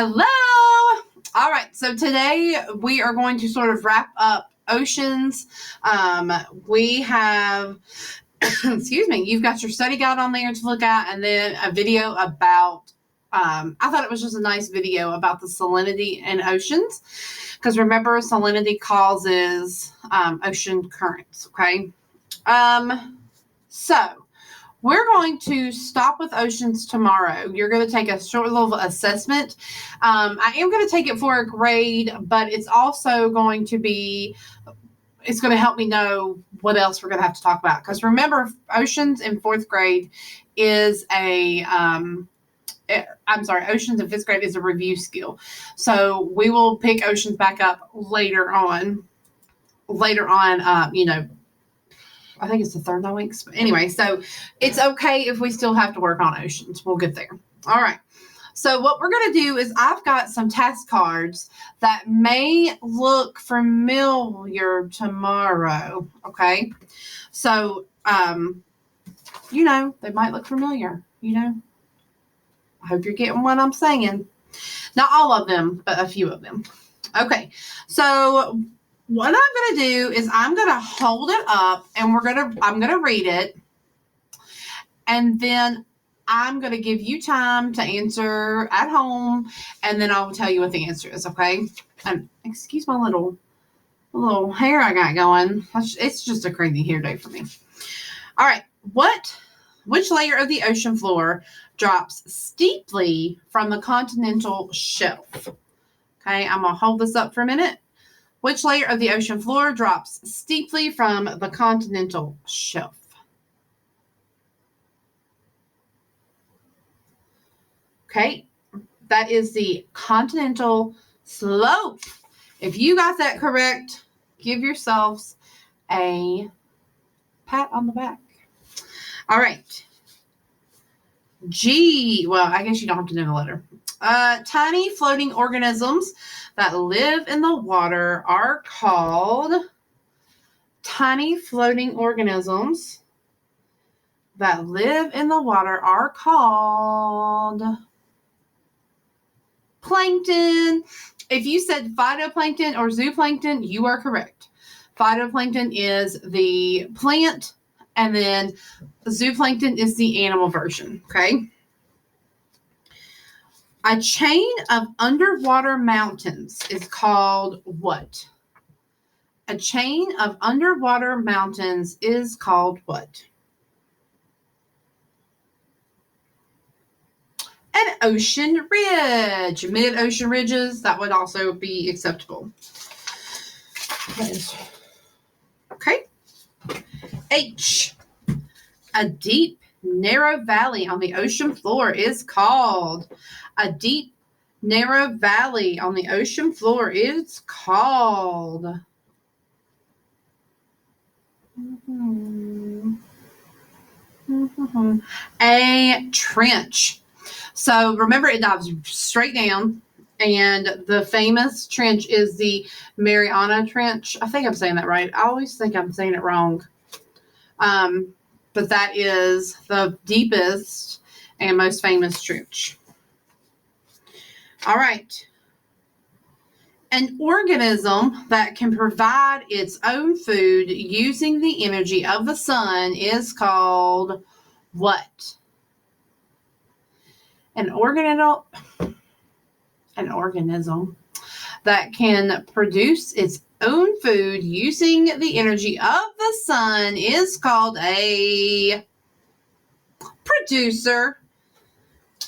Hello. All right. So today we are going to sort of wrap up oceans. We have, excuse me, you've got your study guide on there to look at, and then a video about, I thought it was just a nice video about the salinity in oceans. Because remember, salinity causes ocean currents. Okay. So we're going to stop with oceans tomorrow. You're going to take a short little assessment. I am going to take it for a grade, but it's also going to be, it's going to help me know what else we're going to have to talk about. Because remember, oceans in fourth grade is oceans in fifth grade is a review skill. So we will pick oceans back up later on, I think it's the third of the weeks. But anyway, so it's okay if we still have to work on oceans. We'll get there. All right. So what we're going to do is I've got some task cards that may look familiar tomorrow. Okay. So, they might look familiar, I hope you're getting what I'm saying. Not all of them, but a few of them. Okay. So what I'm going to do is I'm going to hold it up and I'm going to read it. And then I'm going to give you time to answer at home. And then I'll tell you what the answer is. Okay. And excuse my little hair I got going. It's just a crazy hair day for me. All right. Which layer of the ocean floor drops steeply from the continental shelf? Okay. I'm going to hold this up for a minute. Which layer of the ocean floor drops steeply from the continental shelf? Okay, that is the continental slope. If you got that correct, give yourselves a pat on the back. All right. G, well, I guess you don't have to know the letter. Tiny floating organisms that live in the water are called plankton. If you said phytoplankton or zooplankton, you are correct. Phytoplankton is the plant, and then zooplankton is the animal version. Okay. A chain of underwater mountains is called what? A chain of underwater mountains is called what? An ocean ridge. Mid-ocean ridges, that would also be acceptable. Okay. H. A deep, narrow valley on the ocean floor is called. A deep, narrow valley on the ocean floor is called. A trench. So remember, it dives straight down, and the famous trench is the Mariana Trench. I think I'm saying that right. I always think I'm saying it wrong. But that is the deepest and most famous trench. All right. An organism that can provide its own food using the energy of the sun is called what? An organism that can produce its own food using the energy of the sun is called a producer.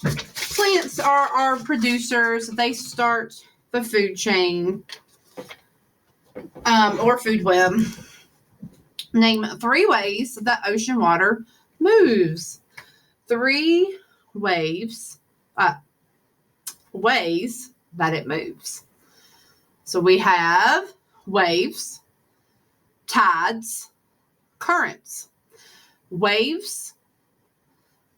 Plants are producers. They start the food chain or food web. Name 3 ways that ocean water moves. 3 ways that it moves. So we have waves, tides, currents. Waves,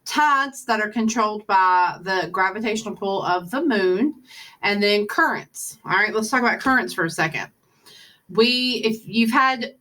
tides that are controlled by the gravitational pull of the moon, and then currents. All right, let's talk about currents for a second. If you've had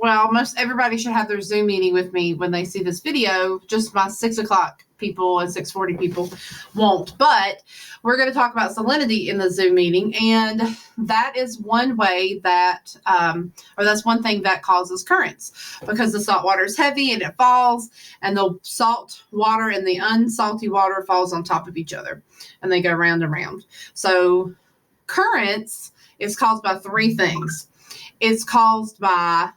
well, most everybody should have their Zoom meeting with me when they see this video. Just my 6 o'clock people and 6:40 people won't. But we're going to talk about salinity in the Zoom meeting. And that is one way that, or that's one thing that causes currents, because the salt water is heavy and it falls, and the salt water and the unsalty water falls on top of each other, and they go round and round. So currents is caused by three things. It's caused by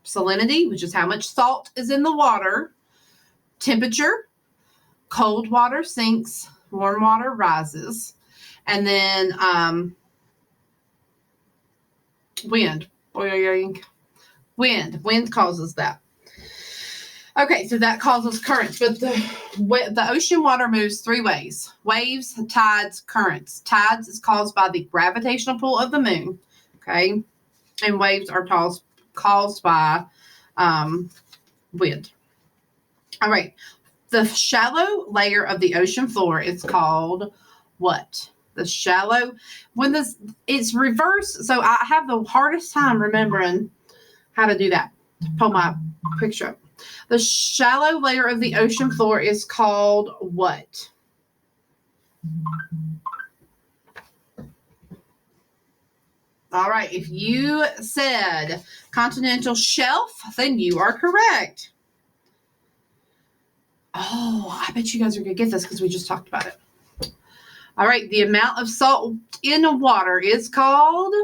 salinity, which is how much salt is in the water, temperature, cold water sinks, warm water rises, and then wind. Wind causes that. Okay, so that causes currents, but the ocean water moves three ways: waves, tides, currents. Tides is caused by the gravitational pull of the moon, okay, and waves are caused by wind. All right, the shallow layer of the ocean floor is called what? The shallow, when this, it's reverse. So I have the hardest time remembering how to do that. Pull my picture up. The shallow layer of the ocean floor is called what? All right, if you said continental shelf, then you are correct. Oh, I bet you guys are going to get this because we just talked about it. All right, the amount of salt in water is called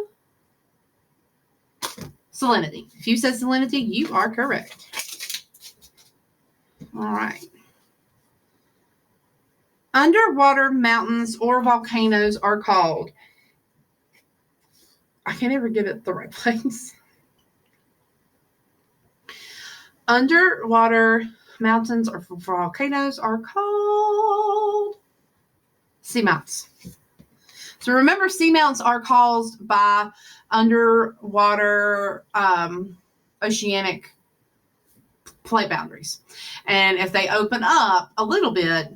salinity. If you said salinity, you are correct. All right. Underwater mountains or volcanoes are called, I can't ever get it the right place. Underwater mountains or volcanoes are called seamounts. So remember, seamounts are caused by underwater oceanic plate boundaries. And if they open up a little bit,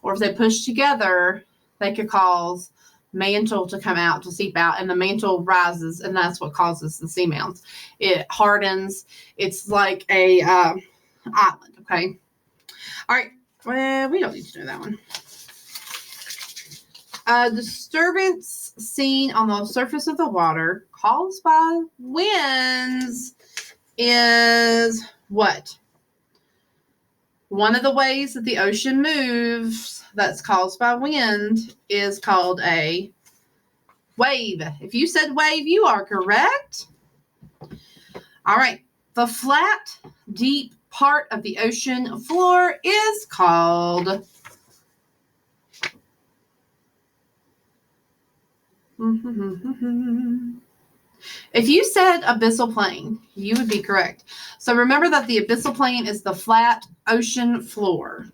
or if they push together, they could cause mantle to come out, to seep out, and the mantle rises, and that's what causes the seamounts. It hardens. It's like a island, okay? All right. Well, we don't need to know that one. Disturbance seen on the surface of the water caused by winds is what? One of the ways that the ocean moves that's caused by wind is called a wave. If you said wave, you are correct. All right. The flat, deep part of the ocean floor is called if you said abyssal plain, you would be correct. So remember that the abyssal plain is the flat ocean floor.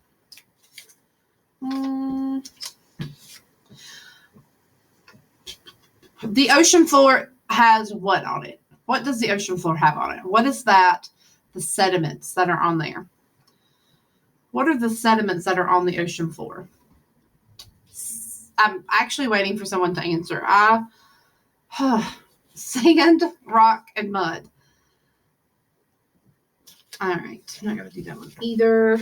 The ocean floor has what on it? What does the ocean floor have on it? What is that? The sediments that are on there. What are the sediments that are on the ocean floor? I'm actually waiting for someone to answer. Sand, rock, and mud. All right. I'm not going to do that one either.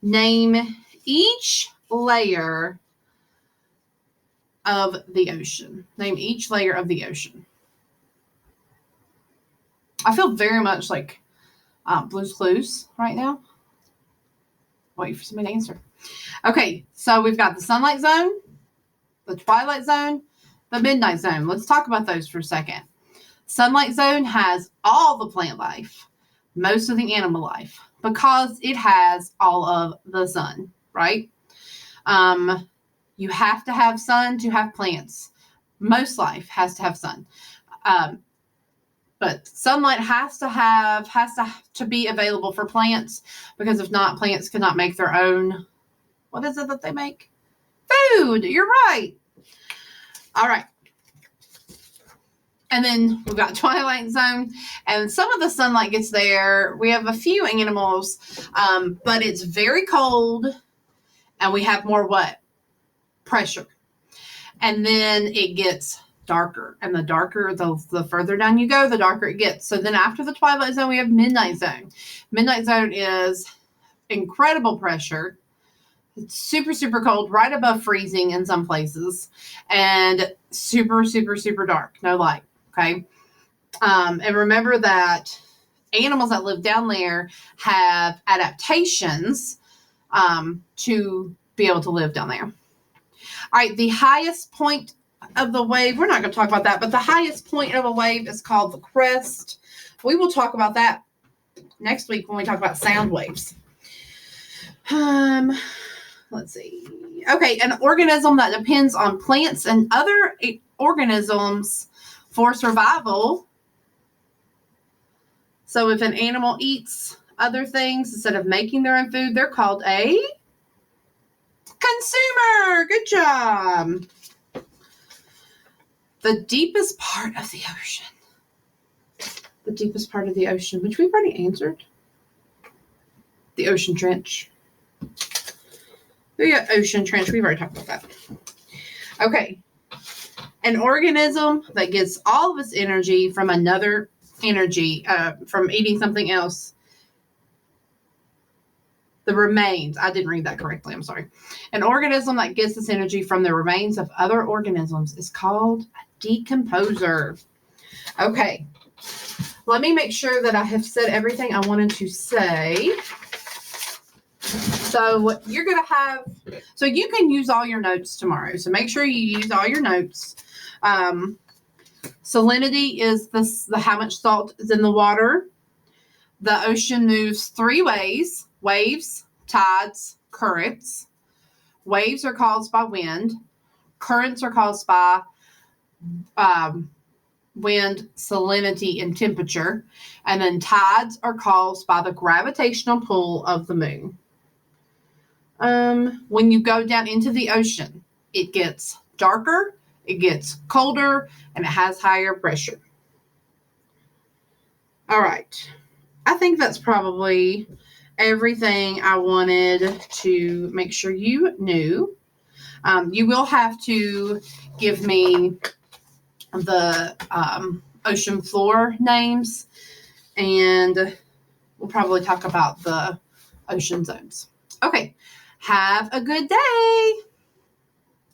Name each layer of the ocean. Name each layer of the ocean. I feel very much like Blue's Clues right now. Wait for somebody to answer. Okay, so we've got the sunlight zone, the twilight zone, the midnight zone. Let's talk about those for a second. Sunlight zone has all the plant life, most of the animal life, because it has all of the sun, right? You have to have sun to have plants. Most life has to have sun. But sunlight has to be available for plants, because if not, plants cannot make their own. What is it that they make? Food. You're right. All right. And then we've got twilight zone, and some of the sunlight gets there. We have a few animals, but it's very cold, and we have more what? Pressure. And then it gets darker. And the darker, the further down you go, the darker it gets. So then after the twilight zone, we have midnight zone. Midnight zone is incredible pressure. It's super, super cold, right above freezing in some places, and super, super, super dark. No light. Okay. And remember that animals that live down there have adaptations to be able to live down there. All right. The highest point of the wave, we're not going to talk about that, but the highest point of a wave is called the crest. We will talk about that next week when we talk about sound waves. Let's see. Okay, an organism that depends on plants and other organisms for survival. So if an animal eats other things instead of making their own food, they're called a consumer. Good job. The deepest part of the ocean. The deepest part of the ocean, which we've already answered. The ocean trench. We got ocean trench. We've already talked about that. Okay. An organism that gets all of its energy from another energy, from eating something else. The remains. I didn't read that correctly. I'm sorry. An organism that gets its energy from the remains of other organisms is called a decomposer. Okay. Let me make sure that I have said everything I wanted to say. So you're going to have, so you can use all your notes tomorrow. So make sure you use all your notes. Salinity is the how much salt is in the water. The ocean moves 3 ways: waves, tides, currents. Waves are caused by wind. Currents are caused by wind, salinity, and temperature. And then tides are caused by the gravitational pull of the moon. When you go down into the ocean, it gets darker, it gets colder, and it has higher pressure. All right. I think that's probably everything I wanted to make sure you knew. You will have to give me the ocean floor names, and we'll probably talk about the ocean zones. Okay. Have a good day.